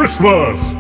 Christmas!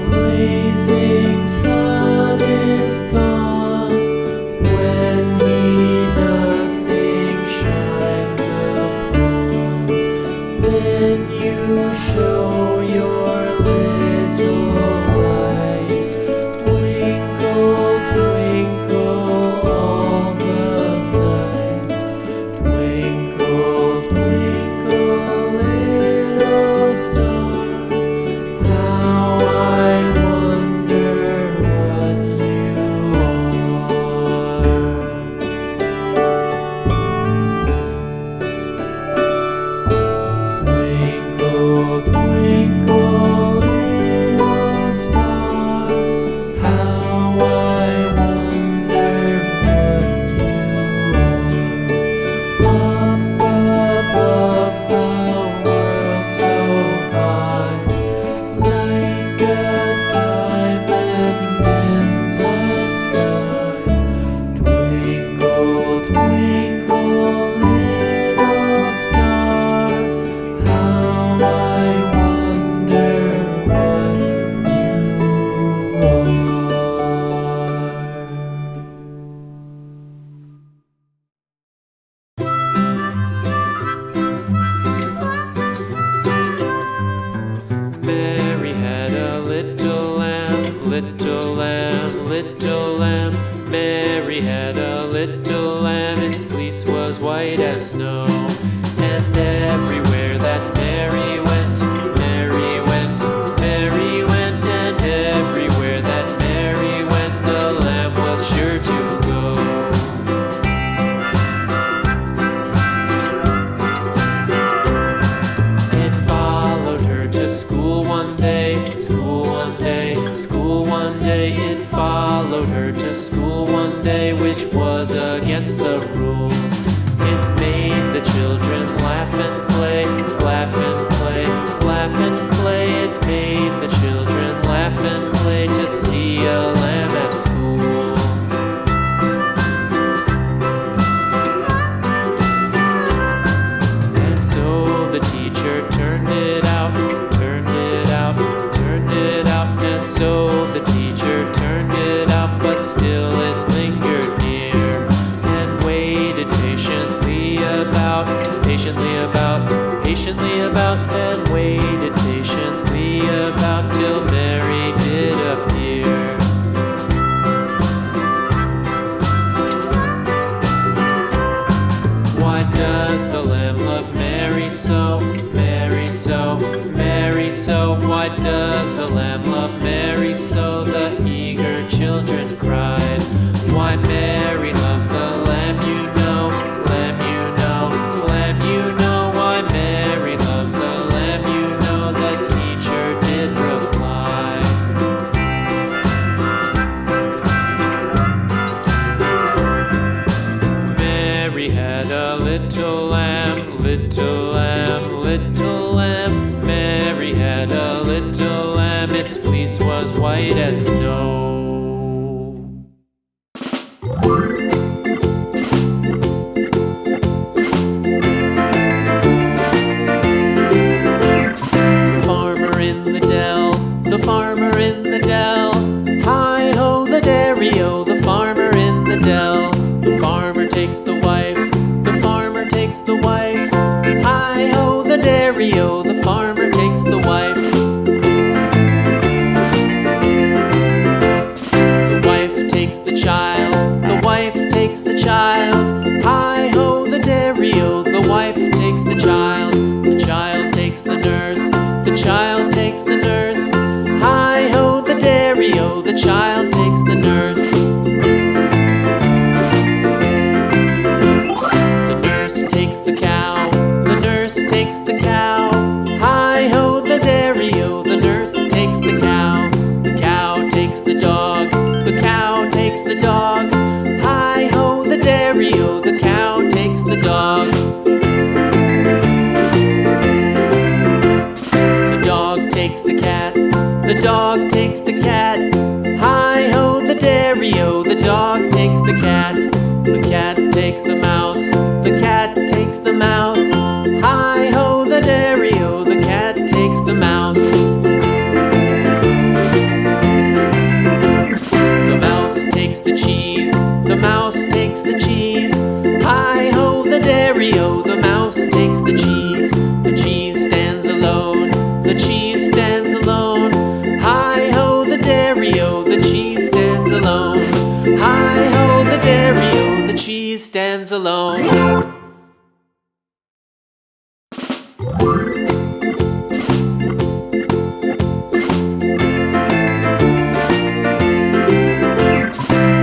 Blazing sun is gone when we little lamb, its fleece was white as snow. And everywhere that Mary went, Mary went, Mary went, and everywhere that Mary went, the lamb was sure to go. It followed her to school one day, school one day, school one day. It followed her to school one day, which was against the rules. It made the children laugh and play, laugh and play, laugh and play. It made the children laugh and play to see a lamb at school. And so the teacher turned it out, turned it out, turned it out. And so the teacher turned it out, but still it lingered near and waited patiently about, patiently about, patiently about, and waited patiently about till Mary did appear. Why does the lamb love Mary so, Mary so, Mary so? Why does the lamb love Mary so? The eager children cried. Why Mary loves the lamb, you know, lamb, you know, lamb, you know. Why Mary loves the lamb, you know, the teacher did reply. Mary had a little lamb, little lamb, little lamb. Mary had a little lamb, its fleece was white as snow. The farmer in the dell, hi-ho the dairy-o, the farmer in the dell. The farmer takes the wife, the farmer takes the wife, hi-ho the dairy-o, the farmer takes the wife. The wife takes the child, the wife takes the child, hi-ho the dairy-o, the wife takes the child. The child takes the nurse, the child takes the nurse, hi-ho the dairy-o, the child takes the nurse. The nurse takes the cow, the nurse takes the cow, hi-ho the dairy-o, the nurse takes the cow. The cow takes the dog, the cow takes the dog, hi-ho the dairy-o, the cow takes the dog. The dog takes the cat, the dog takes the cat, hi-ho the dairy-o, the dog takes the cat. The cat takes the mouse, the cat takes the mouse, hi-ho the dairy-o, the cat takes the mouse. The mouse takes the cheese, the mouse takes the cheese, hi-ho the dairy-o, the mouse takes the cheese. The cheese stands alone, the cheese stands alone, hi-ho the dairy-o, the cheese stands alone, hi-ho the dairy-o, the cheese stands alone.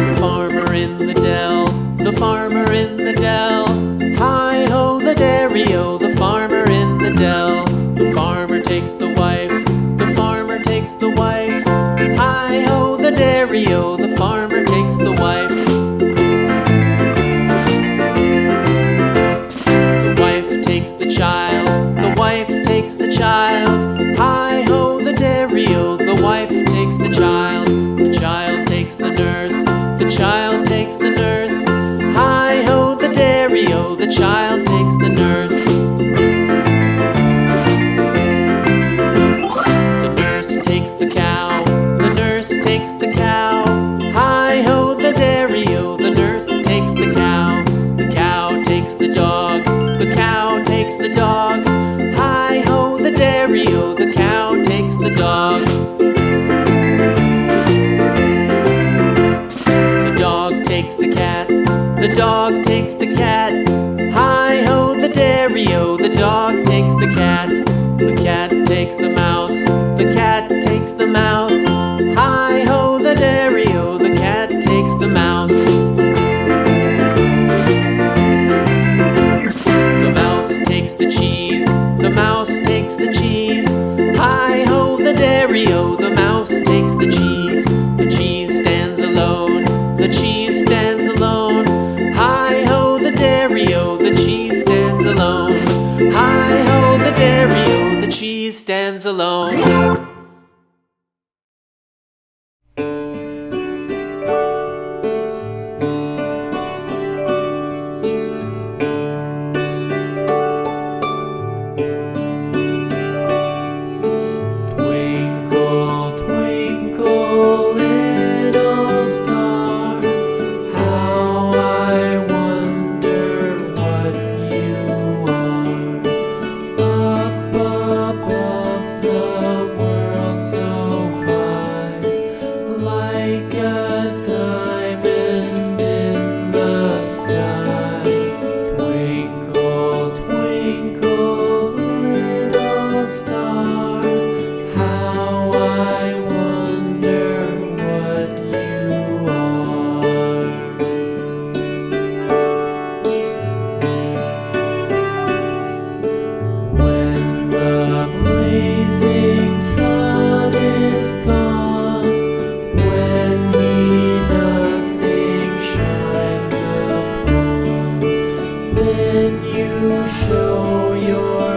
The farmer in the dell, the farmer in the dell, hi-ho the dairy-o, the farmer in the dell. The farmer takes the wife, the farmer takes the wife, hi-ho the dairy-o, the farmer takes the wife. dog takes the cat. Hi-ho, the dairy-o, the dog takes the cat. The cat takes the mouse, the cat takes the mouse. Hi-ho, the dairy-o, the cat takes the mouse. The mouse takes the cheese, the mouse takes the cheese. Hi-ho, the dairy-o, the mouse takes the cheese. The cheese stands alone, the cheese stands alone. Hi-ho, the dairy-o, the cheese stands alone. Hi-ho, the dairy-o, the cheese stands alone. Twinkle, twinkle, little star, how I wonder what you are. Up above the world so high, like a diamond in the sky. Twinkle, twinkle, little star, how I wonder what you are. When the blazing sun is gone, when me nothing shines upon, then you show your